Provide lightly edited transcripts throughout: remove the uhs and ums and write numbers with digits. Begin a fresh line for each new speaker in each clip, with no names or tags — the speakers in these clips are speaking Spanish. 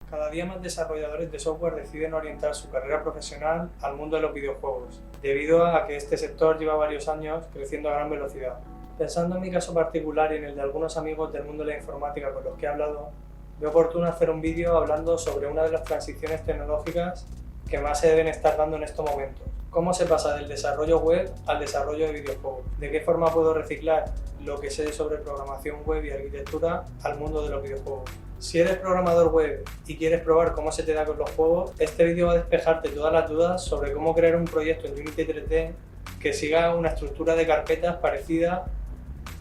Cada día más desarrolladores de software deciden orientar su carrera profesional al mundo de los videojuegos, debido a que este sector lleva varios años creciendo a gran velocidad. Pensando en mi caso particular y en el de algunos amigos del mundo de la informática con los que he hablado, veo oportuno hacer un vídeo hablando sobre una de las transiciones tecnológicas que más se deben estar dando en estos momentos. ¿Cómo se pasa del desarrollo web al desarrollo de videojuegos? ¿De qué forma puedo reciclar lo que sé sobre programación web y arquitectura al mundo de los videojuegos? Si eres programador web y quieres probar cómo se te da con los juegos, este vídeo va a despejarte todas las dudas sobre cómo crear un proyecto en Unity 3D que siga una estructura de carpetas parecida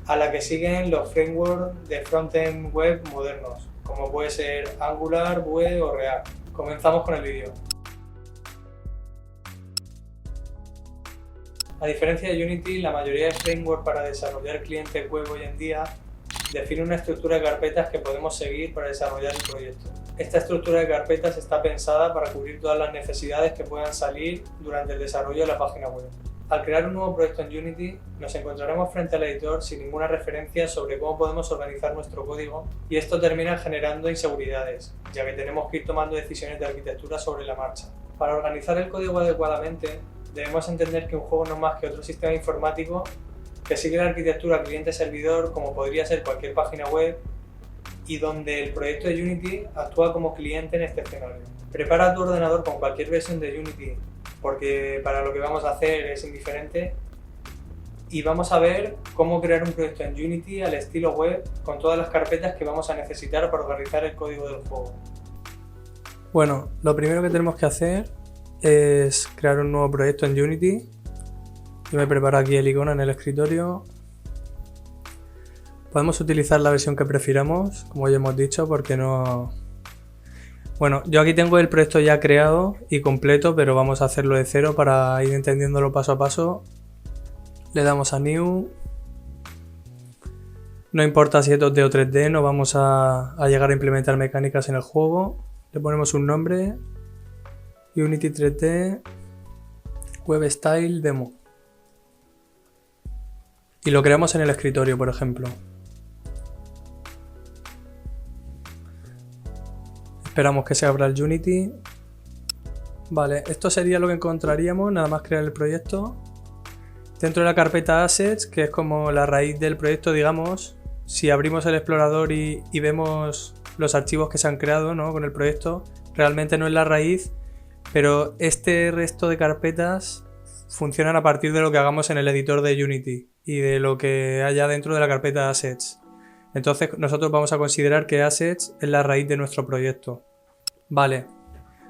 a la que siguen los frameworks de frontend web modernos, como puede ser Angular, Vue o React. Comenzamos con el vídeo. A diferencia de Unity, la mayoría de frameworks para desarrollar clientes web hoy en día define una estructura de carpetas que podemos seguir para desarrollar el proyecto. Esta estructura de carpetas está pensada para cubrir todas las necesidades que puedan salir durante el desarrollo de la página web. Al crear un nuevo proyecto en Unity, nos encontraremos frente al editor sin ninguna referencia sobre cómo podemos organizar nuestro código, y esto termina generando inseguridades, ya que tenemos que ir tomando decisiones de arquitectura sobre la marcha. Para organizar el código adecuadamente, debemos entender que un juego no es más que otro sistema informático que sigue la arquitectura cliente-servidor, como podría ser cualquier página web, y donde el proyecto de Unity actúa como cliente en este escenario. Prepara tu ordenador con cualquier versión de Unity, porque para lo que vamos a hacer es indiferente, y vamos a ver cómo crear un proyecto en Unity al estilo web con todas las carpetas que vamos a necesitar para organizar el código del juego.
Bueno, lo primero que tenemos que hacer es crear un nuevo proyecto en Unity. Yo me preparo aquí el icono en el escritorio. Podemos utilizar la versión que prefiramos, como ya hemos dicho, porque no... Bueno, yo aquí tengo el proyecto ya creado y completo, pero vamos a hacerlo de cero para ir entendiéndolo paso a paso. Le damos a New. No importa si es 2D o 3D, no vamos a llegar a implementar mecánicas en el juego. Le ponemos un nombre. Unity 3D Web Style Demo. Y lo creamos en el escritorio, por ejemplo. Esperamos que se abra el Unity. Vale, esto sería lo que encontraríamos nada más crear el proyecto. Dentro de la carpeta Assets, que es como la raíz del proyecto, digamos, si abrimos el explorador y vemos los archivos que se han creado, ¿no?, con el proyecto, realmente no es la raíz, pero este resto de carpetas funcionan a partir de lo que hagamos en el editor de Unity y de lo que haya dentro de la carpeta Assets. Entonces nosotros vamos a considerar que Assets es la raíz de nuestro proyecto. Vale,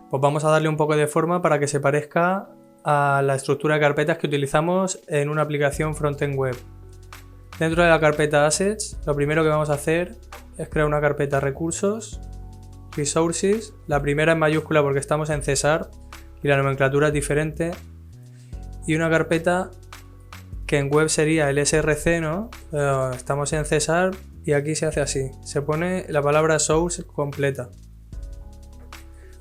pues vamos a darle un poco de forma para que se parezca a la estructura de carpetas que utilizamos en una aplicación frontend web. Dentro de la carpeta Assets, lo primero que vamos a hacer es crear una carpeta Recursos, Resources. La primera en mayúscula porque estamos en C# y la nomenclatura es diferente. Y una carpeta que en web sería el src, ¿no? Estamos en C# y aquí se hace así. Se pone la palabra source completa.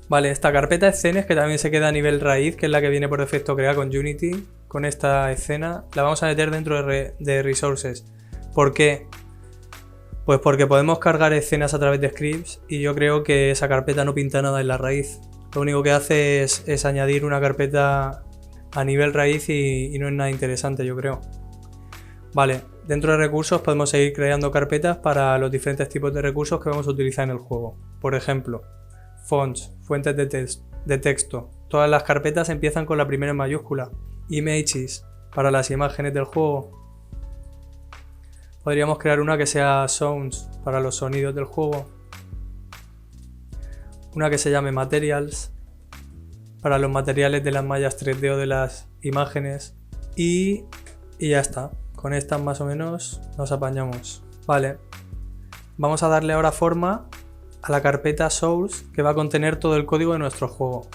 Vale, esta carpeta escenas, que también se queda a nivel raíz, que es la que viene por defecto creada con Unity, con esta escena, la vamos a meter dentro de resources. ¿Por qué? Pues porque podemos cargar escenas a través de scripts y yo creo que esa carpeta no pinta nada en la raíz. Lo único que hace es añadir una carpeta a nivel raíz y no es nada interesante, yo creo. Vale, dentro de recursos podemos seguir creando carpetas para los diferentes tipos de recursos que vamos a utilizar en el juego. Por ejemplo, fonts, fuentes de texto. Todas las carpetas empiezan con la primera en mayúscula. Images, para las imágenes del juego. Podríamos crear una que sea sounds, para los sonidos del juego. Una que se llame materials, para los materiales de las mallas 3D o de las imágenes. Y ya está. Con estas más o menos nos apañamos. Vale. Vamos a darle ahora forma a la carpeta source, que va a contener todo el código de nuestro juego.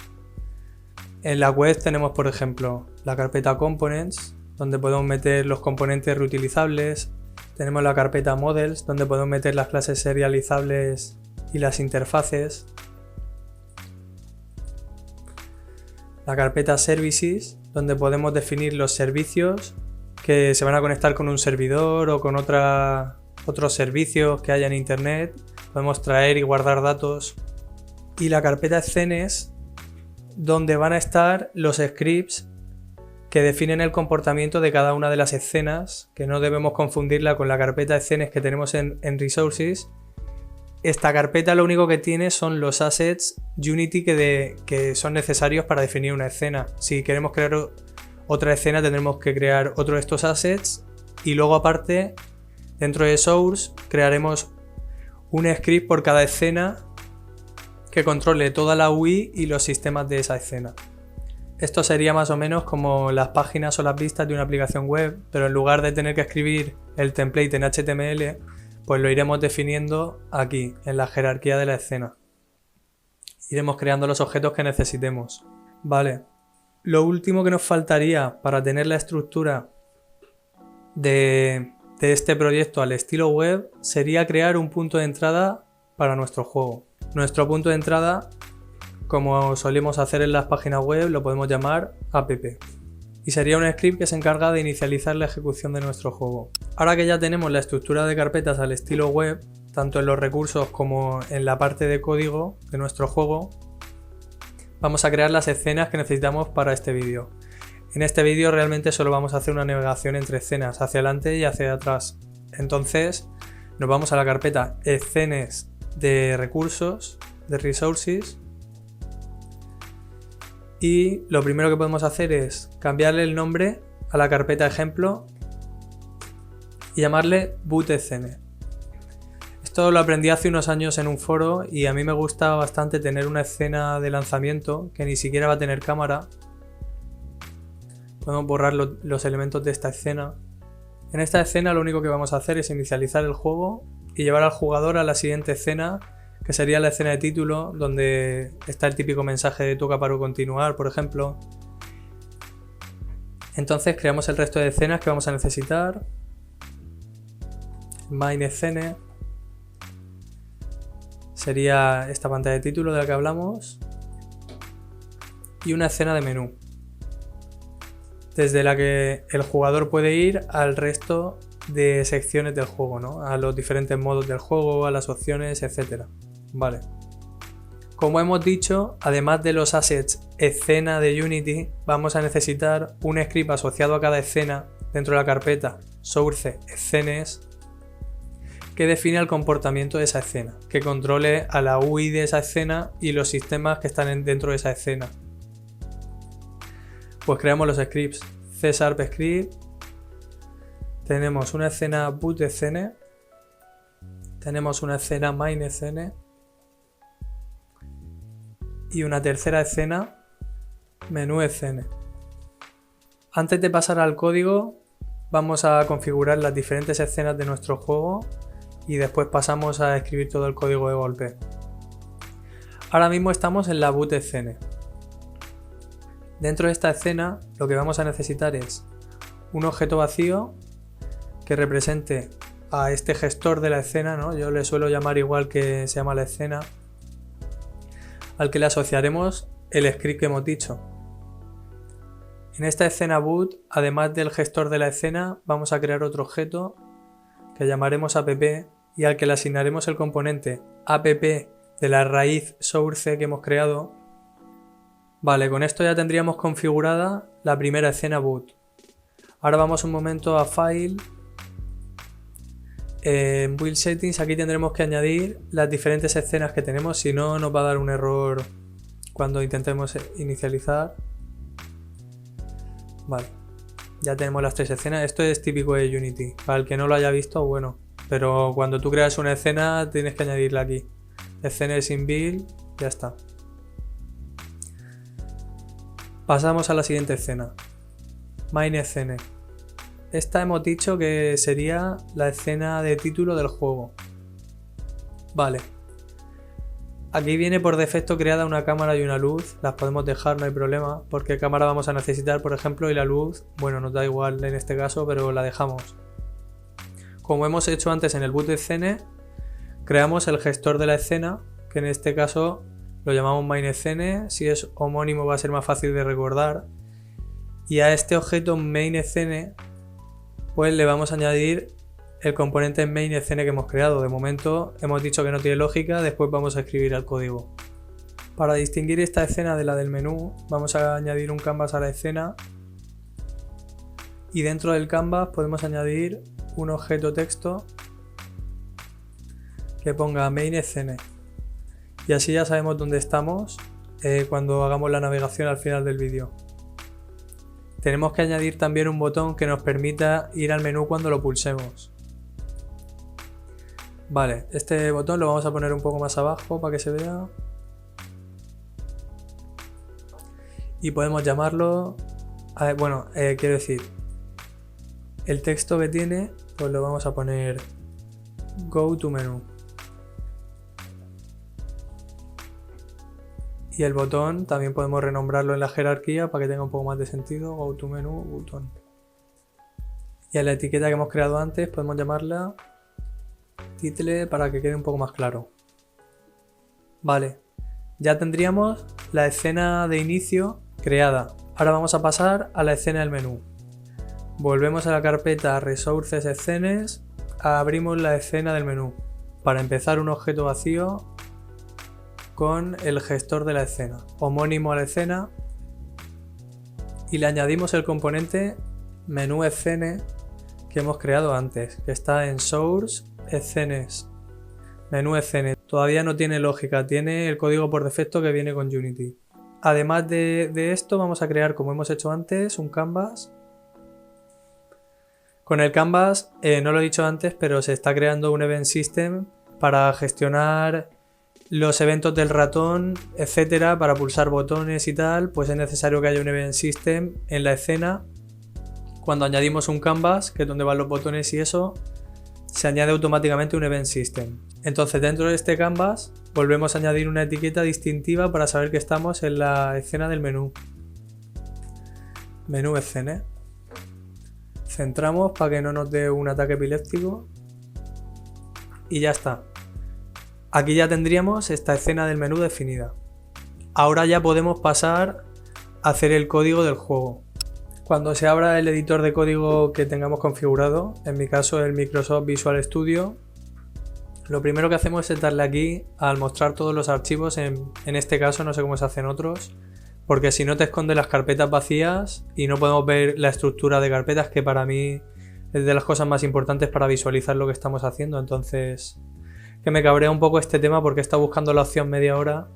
En la web tenemos, por ejemplo, la carpeta components, donde podemos meter los componentes reutilizables. Tenemos la carpeta models, donde podemos meter las clases serializables y las interfaces. La carpeta services, donde podemos definir los servicios que se van a conectar con un servidor o con otros servicios que haya en internet. Podemos traer y guardar datos. y la carpeta escenes, donde van a estar los scripts que definen el comportamiento de cada una de las escenas, que no debemos confundirla con la carpeta escenes que tenemos en Resources. Esta carpeta lo único que tiene son los assets Unity que son necesarios para definir una escena. Si queremos crear otra escena tendremos que crear otro de estos assets y luego aparte dentro de Source crearemos un script por cada escena que controle toda la UI y los sistemas de esa escena. Esto sería más o menos como las páginas o las vistas de una aplicación web, pero en lugar de tener que escribir el template en HTML, pues lo iremos definiendo aquí, en la jerarquía de la escena. Iremos creando los objetos que necesitemos. Vale. Lo último que nos faltaría para tener la estructura de este proyecto al estilo web sería crear un punto de entrada para nuestro juego. Nuestro punto de entrada, como solemos hacer en las páginas web, lo podemos llamar app. Y sería un script que se encarga de inicializar la ejecución de nuestro juego. Ahora que ya tenemos la estructura de carpetas al estilo web, tanto en los recursos como en la parte de código de nuestro juego, vamos a crear las escenas que necesitamos para este vídeo. En este vídeo realmente solo vamos a hacer una navegación entre escenas, hacia adelante y hacia atrás. Entonces nos vamos a la carpeta escenas de recursos, de resources, y lo primero que podemos hacer es cambiarle el nombre a la carpeta ejemplo y llamarle boot scene. Esto lo aprendí hace unos años en un foro y a mí me gusta bastante tener una escena de lanzamiento que ni siquiera va a tener cámara. Podemos borrar los elementos de esta escena. En esta escena lo único que vamos a hacer es inicializar el juego y llevar al jugador a la siguiente escena, que sería la escena de título, donde está el típico mensaje de toca para continuar, por ejemplo. Entonces creamos el resto de escenas que vamos a necesitar. Main scene sería esta pantalla de título de la que hablamos y una escena de menú, desde la que el jugador puede ir al resto de secciones del juego, ¿no? A los diferentes modos del juego, a las opciones, etc. Vale. Como hemos dicho, además de los assets escena de Unity, vamos a necesitar un script asociado a cada escena dentro de la carpeta Source Escenes que define el comportamiento de esa escena, que controle a la UI de esa escena y los sistemas que están dentro de esa escena. Pues creamos los scripts C# script, tenemos una escena boot scene, tenemos una escena main scene y una tercera escena menú scene. Antes de pasar al código vamos a configurar las diferentes escenas de nuestro juego y después pasamos a escribir todo el código de golpe. Ahora mismo estamos en la boot scene. Dentro de esta escena lo que vamos a necesitar es un objeto vacío que represente a este gestor de la escena, ¿no? Yo le suelo llamar igual que se llama la escena, al que le asociaremos el script que hemos dicho. En esta escena boot, además del gestor de la escena, vamos a crear otro objeto que llamaremos app y al que le asignaremos el componente app de la raíz source que hemos creado. Vale, con esto ya tendríamos configurada la primera escena boot. Ahora vamos un momento a File. En Build Settings aquí tendremos que añadir las diferentes escenas que tenemos, si no nos va a dar un error cuando intentemos inicializar. Vale, ya tenemos las tres escenas. Esto es típico de Unity, para el que no lo haya visto, bueno, pero cuando tú creas una escena tienes que añadirla aquí. Escenas in build, ya está. Pasamos a la siguiente escena, main scene. Esta hemos dicho que sería la escena de título del juego. Vale. Aquí viene por defecto creada una cámara y una luz. Las podemos dejar, no hay problema, porque cámara vamos a necesitar, por ejemplo, y la luz, bueno, nos da igual en este caso, pero la dejamos. Como hemos hecho antes en el boot scene, creamos el gestor de la escena, que en este caso lo llamamos main scene. Si es homónimo va a ser más fácil de recordar. Y a este objeto main scene pues le vamos a añadir el componente main scene que hemos creado. De momento hemos dicho que no tiene lógica, después vamos a escribir el código. Para distinguir esta escena de la del menú, vamos a añadir un canvas a la escena y dentro del canvas podemos añadir un objeto texto que ponga main scene y así ya sabemos dónde estamos cuando hagamos la navegación al final del vídeo. Tenemos que añadir también un botón que nos permita ir al menú cuando lo pulsemos. Vale, este botón lo vamos a poner un poco más abajo para que se vea. Y podemos llamarlo, quiero decir, el texto que tiene, pues lo vamos a poner Go to Menu. Y el botón también podemos renombrarlo en la jerarquía para que tenga un poco más de sentido. Go to Menu, button. Y a la etiqueta que hemos creado antes podemos llamarla Title para que quede un poco más claro. Vale, ya tendríamos la escena de inicio creada. Ahora vamos a pasar a la escena del menú. Volvemos a la carpeta Resources Scenes, abrimos la escena del menú. Para empezar, un objeto vacío con el gestor de la escena, homónimo a la escena, y le añadimos el componente menú scene que hemos creado antes, que está en Source Scenes, menú scene. Todavía no tiene lógica, tiene el código por defecto que viene con Unity. Además de esto, vamos a crear, como hemos hecho antes, un canvas. Con el canvas, no lo he dicho antes, pero se está creando un event system para gestionar los eventos del ratón, etcétera, para pulsar botones y tal. Pues es necesario que haya un event system en la escena. Cuando añadimos un canvas, que es donde van los botones y eso, se añade automáticamente un event system. Entonces, dentro de este canvas volvemos a añadir una etiqueta distintiva para saber que estamos en la escena del menú. Menú escena. Centramos para que no nos dé un ataque epiléptico. Y ya está. Aquí ya tendríamos esta escena del menú definida. Ahora ya podemos pasar a hacer el código del juego. Cuando se abra el editor de código que tengamos configurado, en mi caso el Microsoft Visual Studio, lo primero que hacemos es darle aquí al mostrar todos los archivos, en este caso no sé cómo se hacen otros, porque si no te esconde las carpetas vacías y no podemos ver la estructura de carpetas, que para mí es de las cosas más importantes para visualizar lo que estamos haciendo. Entonces, que me cabrea un poco este tema porque he estado buscando la opción media hora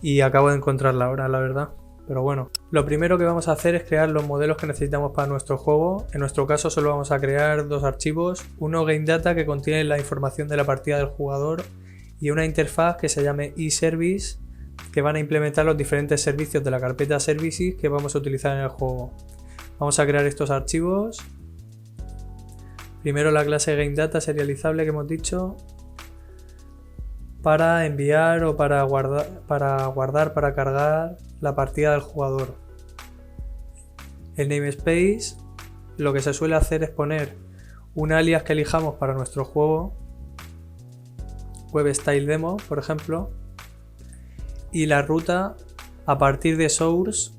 y acabo de encontrarla ahora, la verdad. Pero bueno, lo primero que vamos a hacer es crear los modelos que necesitamos para nuestro juego. En nuestro caso solo vamos a crear dos archivos, uno GameData que contiene la información de la partida del jugador y una interfaz que se llame eService, que van a implementar los diferentes servicios de la carpeta Services que vamos a utilizar en el juego. Vamos a crear estos archivos. Primero la clase GameData serializable que hemos dicho, para enviar o para cargar la partida del jugador. El namespace, lo que se suele hacer es poner un alias que elijamos para nuestro juego, WebStyleDemo, por ejemplo, y la ruta a partir de source,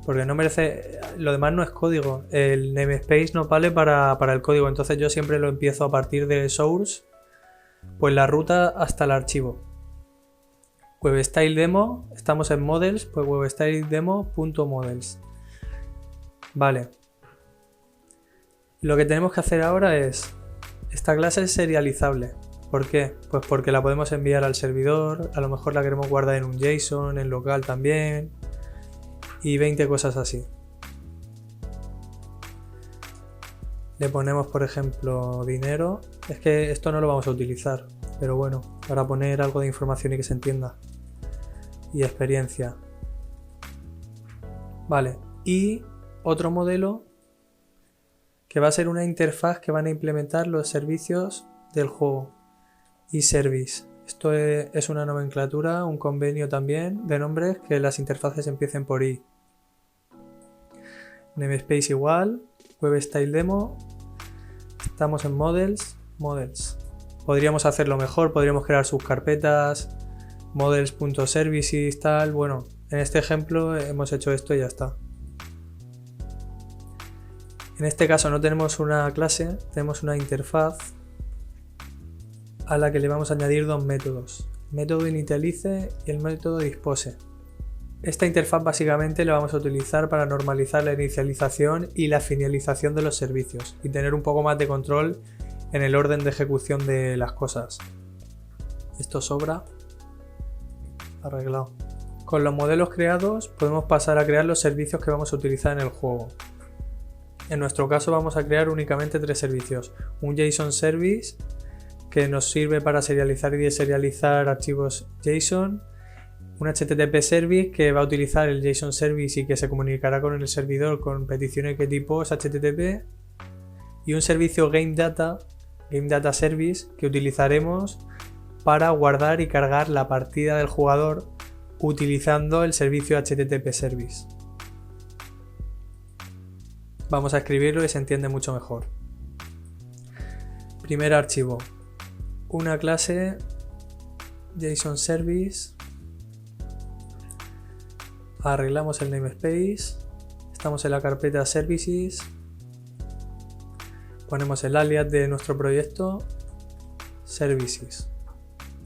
porque no merece, lo demás no es código, el namespace no vale para el código, entonces yo siempre lo empiezo a partir de source, pues la ruta hasta el archivo. WebStyleDemo, estamos en models, pues WebStyleDemo.models. Vale. Lo que tenemos que hacer ahora es, esta clase es serializable. ¿Por qué? Pues porque la podemos enviar al servidor, a lo mejor la queremos guardar en un JSON, en local también, y 20 cosas así. Le ponemos, por ejemplo, dinero. Es que esto no lo vamos a utilizar, pero bueno, para poner algo de información y que se entienda. Y experiencia. Vale, y otro modelo que va a ser una interfaz que van a implementar los servicios del juego. eService. Esto es una nomenclatura, un convenio también de nombres, que las interfaces empiecen por i. Namespace igual, WebStyleDemo. Estamos en models. Podríamos hacerlo mejor, podríamos crear subcarpetas, models.services, tal. Bueno, en este ejemplo hemos hecho esto y ya está. En este caso no tenemos una clase, tenemos una interfaz a la que le vamos a añadir dos métodos. método initialize y el método dispose. Esta interfaz básicamente la vamos a utilizar para normalizar la inicialización y la finalización de los servicios y tener un poco más de control en el orden de ejecución de las cosas. Esto sobra. Arreglado. Con los modelos creados podemos pasar a crear los servicios que vamos a utilizar en el juego. En nuestro caso vamos a crear únicamente 3 servicios. Un JSON Service que nos sirve para serializar y deserializar archivos JSON. Un HTTP Service que va a utilizar el JSON Service y que se comunicará con el servidor con peticiones de tipo HTTP. Y un servicio Game Data Service que utilizaremos para guardar y cargar la partida del jugador utilizando el servicio HTTP Service. Vamos a escribirlo y se entiende mucho mejor. Primer archivo. Una clase JSON Service. Arreglamos el namespace. Estamos en la carpeta Services. Ponemos el alias de nuestro proyecto. Services.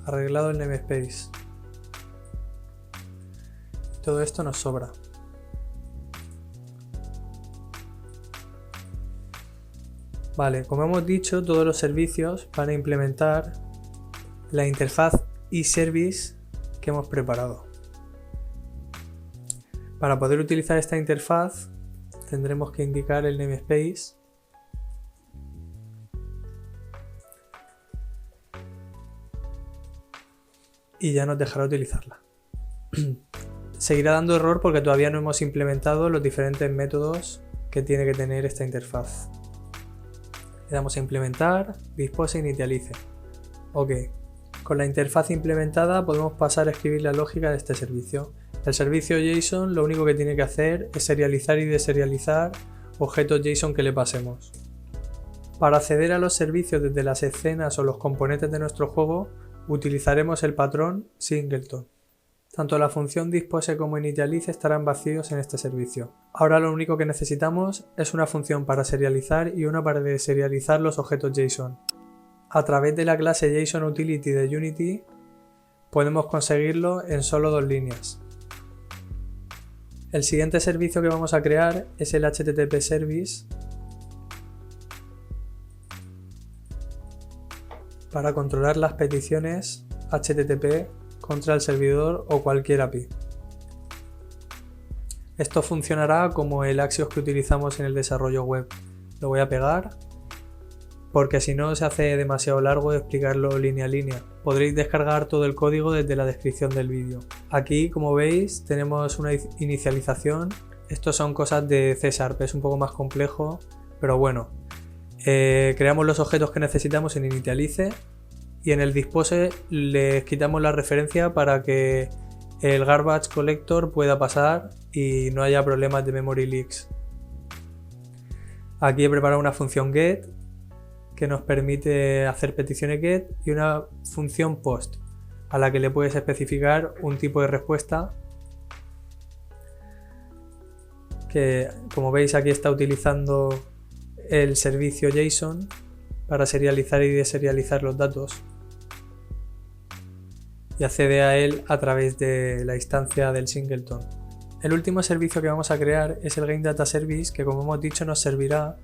Arreglado el namespace. Todo esto nos sobra. Vale, como hemos dicho, todos los servicios van a implementar la interfaz eService que hemos preparado. Para poder utilizar esta interfaz tendremos que indicar el namespace y ya nos dejará utilizarla. Seguirá dando error porque todavía no hemos implementado los diferentes métodos que tiene que tener esta interfaz. Le damos a implementar, dispose, initialice. Ok, con la interfaz implementada podemos pasar a escribir la lógica de este servicio. El servicio JSON lo único que tiene que hacer es serializar y deserializar objetos JSON que le pasemos. Para acceder a los servicios desde las escenas o los componentes de nuestro juego, utilizaremos el patrón singleton. Tanto la función dispose como initialize estarán vacíos en este servicio. Ahora lo único que necesitamos es una función para serializar y una para deserializar los objetos JSON. A través de la clase JSONUtility de Unity podemos conseguirlo en solo 2 líneas. El siguiente servicio que vamos a crear es el HTTP Service para controlar las peticiones HTTP contra el servidor o cualquier API. Esto funcionará como el Axios que utilizamos en el desarrollo web. Lo voy a pegar porque si no se hace demasiado largo de explicarlo línea a línea. Podréis descargar todo el código desde la descripción del vídeo. Aquí, como veis, tenemos una inicialización. Estos son cosas de C#, es un poco más complejo, pero bueno. Creamos los objetos que necesitamos en initialize y en el dispose les quitamos la referencia para que el garbage collector pueda pasar y no haya problemas de memory leaks. Aquí he preparado una función get que nos permite hacer peticiones get y una función post a la que le puedes especificar un tipo de respuesta que, como veis, aquí está utilizando el servicio JSON para serializar y deserializar los datos y accede a él a través de la instancia del singleton. El último servicio que vamos a crear es el Game Data Service, que, como hemos dicho, nos servirá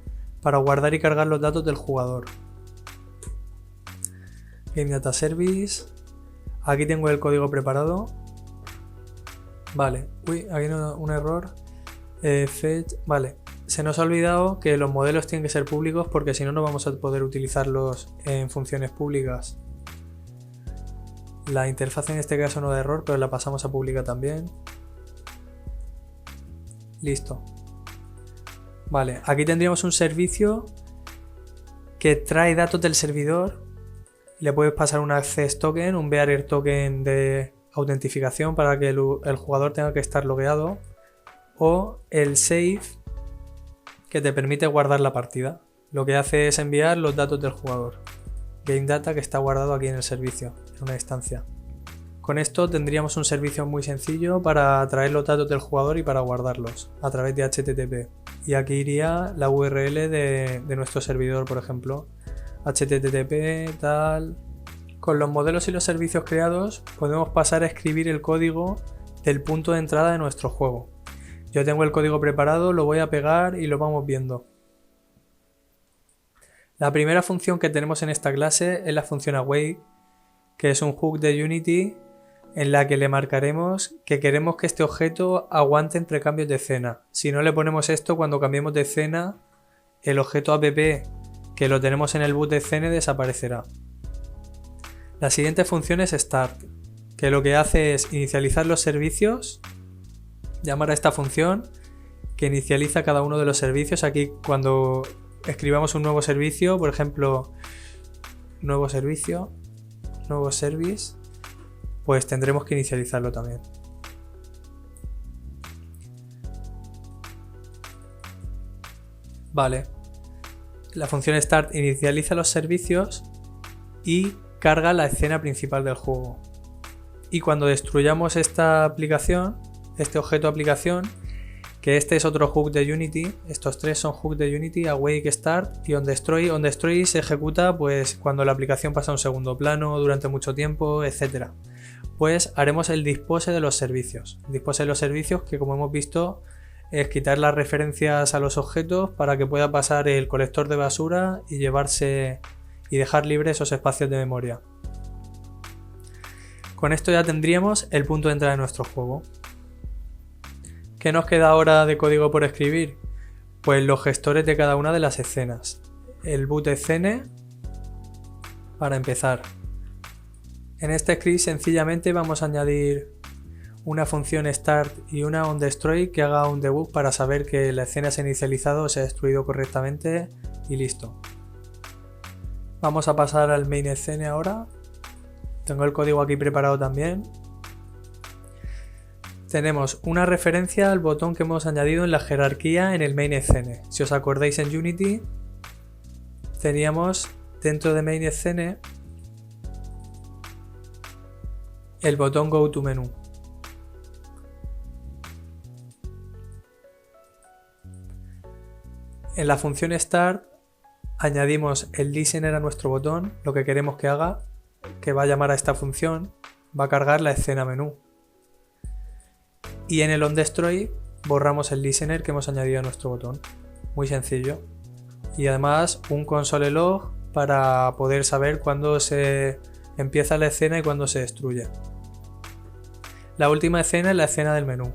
para guardar y cargar los datos del jugador. Game Data Service. Aquí tengo el código preparado. Vale, uy, aquí un error. Fetch, vale. Se nos ha olvidado que los modelos tienen que ser públicos porque si no, no vamos a poder utilizarlos en funciones públicas. La interfaz en este caso no da error, pero la pasamos a pública también. Listo. Vale, aquí tendríamos un servicio que trae datos del servidor. Le puedes pasar un access token, un bearer token de autentificación para que el jugador tenga que estar logueado, o el save, que te permite guardar la partida. Lo que hace es enviar los datos del jugador. Game Data, que está guardado aquí en el servicio, en una instancia. Con esto tendríamos un servicio muy sencillo para traer los datos del jugador y para guardarlos a través de HTTP. Y aquí iría la URL de nuestro servidor, por ejemplo. HTTP tal. Con los modelos y los servicios creados podemos pasar a escribir el código del punto de entrada de nuestro juego. Yo tengo el código preparado, lo voy a pegar y lo vamos viendo. La primera función que tenemos en esta clase es la función await, que es un hook de Unity en la que le marcaremos que queremos que este objeto aguante entre cambios de escena. Si no le ponemos esto, cuando cambiemos de escena, el objeto app que lo tenemos en el boot de escena desaparecerá. La siguiente función es start, que lo que hace es inicializar los servicios, llamar a esta función que inicializa cada uno de los servicios. Aquí cuando escribamos un nuevo servicio, por ejemplo, nuevo servicio, nuevo service, pues tendremos que inicializarlo también. Vale, la función start inicializa los servicios y carga la escena principal del juego. Y cuando destruyamos esta aplicación, este objeto aplicación, que este es otro hook de Unity, estos tres son hooks de Unity, await, start y onDestroy. onDestroy se ejecuta pues cuando la aplicación pasa a un segundo plano durante mucho tiempo, etc. Pues haremos el dispose de los servicios. El dispose de los servicios, que como hemos visto es quitar las referencias a los objetos para que pueda pasar el colector de basura y llevarse y dejar libre esos espacios de memoria. Con esto ya tendríamos el punto de entrada de nuestro juego. ¿Qué nos queda ahora de código por escribir? Pues los gestores de cada una de las escenas. El boot escene para empezar. En este script sencillamente vamos a añadir una función start y una onDestroy que haga un debug para saber que la escena se ha inicializado o se ha destruido correctamente y listo. Vamos a pasar al main scene ahora. Tengo el código aquí preparado también. Tenemos una referencia al botón que hemos añadido en la jerarquía en el main scene. Si os acordáis, en Unity teníamos dentro de main scene el botón Go to Menu. En la función start añadimos el listener a nuestro botón, lo que queremos que haga, que va a llamar a esta función, va a cargar la escena menú. Y en el onDestroy borramos el listener que hemos añadido a nuestro botón. Muy sencillo. Y además un console log para poder saber cuándo se empieza la escena y cuándo se destruye. La última escena es la escena del menú.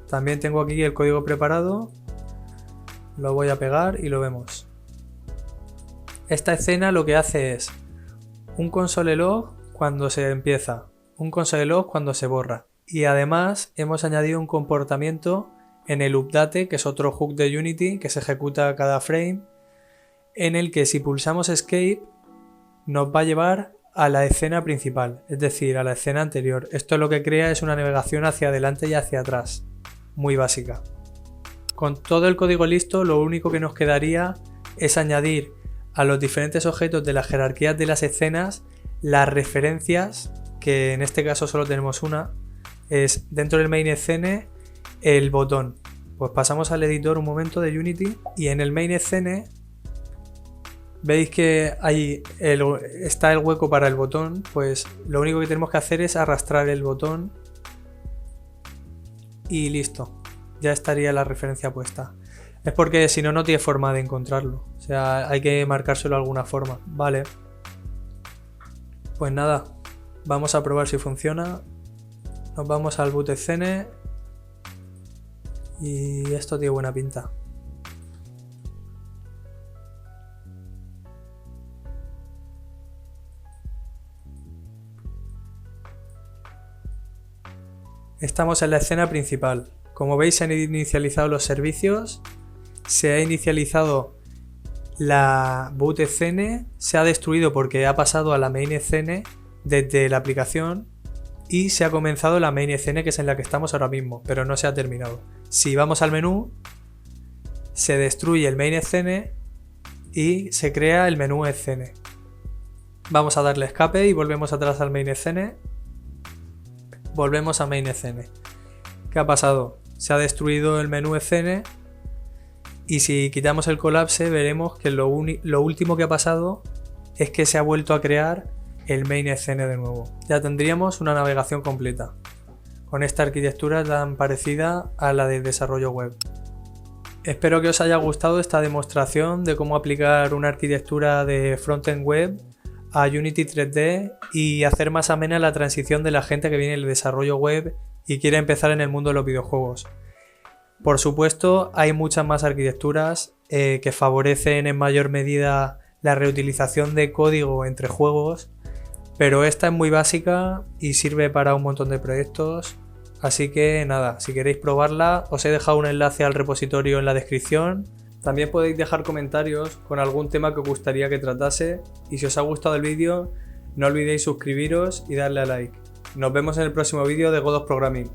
También tengo aquí el código preparado. Lo voy a pegar y lo vemos. Esta escena lo que hace es un console log cuando se empieza, un console log cuando se borra. Y además hemos añadido un comportamiento en el update, que es otro hook de Unity que se ejecuta cada frame, en el que si pulsamos escape nos va a llevar a la escena principal, es decir, a la escena anterior. Esto lo que crea es una navegación hacia adelante y hacia atrás, muy básica. Con todo el código listo, lo único que nos quedaría es añadir a los diferentes objetos de las jerarquías de las escenas las referencias, que en este caso solo tenemos una, es dentro del main scene el botón. Pues pasamos al editor un momento de Unity y en el main scene veis que ahí está el hueco para el botón. Pues lo único que tenemos que hacer es arrastrar el botón y listo, ya estaría la referencia puesta. Es porque si no, no tiene forma de encontrarlo. O sea, hay que marcárselo de alguna forma. Vale. Pues nada, vamos a probar si funciona. Nos vamos al boot scene. Y esto tiene buena pinta. Estamos en la escena principal. Como veis, se han inicializado los servicios. Se ha inicializado la boot scene, se ha destruido porque ha pasado a la main scene desde la aplicación y se ha comenzado la main scene, que es en la que estamos ahora mismo, pero no se ha terminado. Si vamos al menú, se destruye el main scene y se crea el menú scene. Vamos a darle escape y volvemos atrás al main scene. Volvemos a main scene. ¿Qué ha pasado? Se ha destruido el menú scene. Y si quitamos el colapse veremos que lo último que ha pasado es que se ha vuelto a crear el main scene de nuevo. Ya tendríamos una navegación completa, con esta arquitectura tan parecida a la del desarrollo web. Espero que os haya gustado esta demostración de cómo aplicar una arquitectura de frontend web a Unity 3D y hacer más amena la transición de la gente que viene del desarrollo web y quiere empezar en el mundo de los videojuegos. Por supuesto, hay muchas más arquitecturas que favorecen en mayor medida la reutilización de código entre juegos, pero esta es muy básica y sirve para un montón de proyectos. Así que nada, si queréis probarla, os he dejado un enlace al repositorio en la descripción. También podéis dejar comentarios con algún tema que os gustaría que tratase. Y si os ha gustado el vídeo, no olvidéis suscribiros y darle a like. Nos vemos en el próximo vídeo de God of Programming.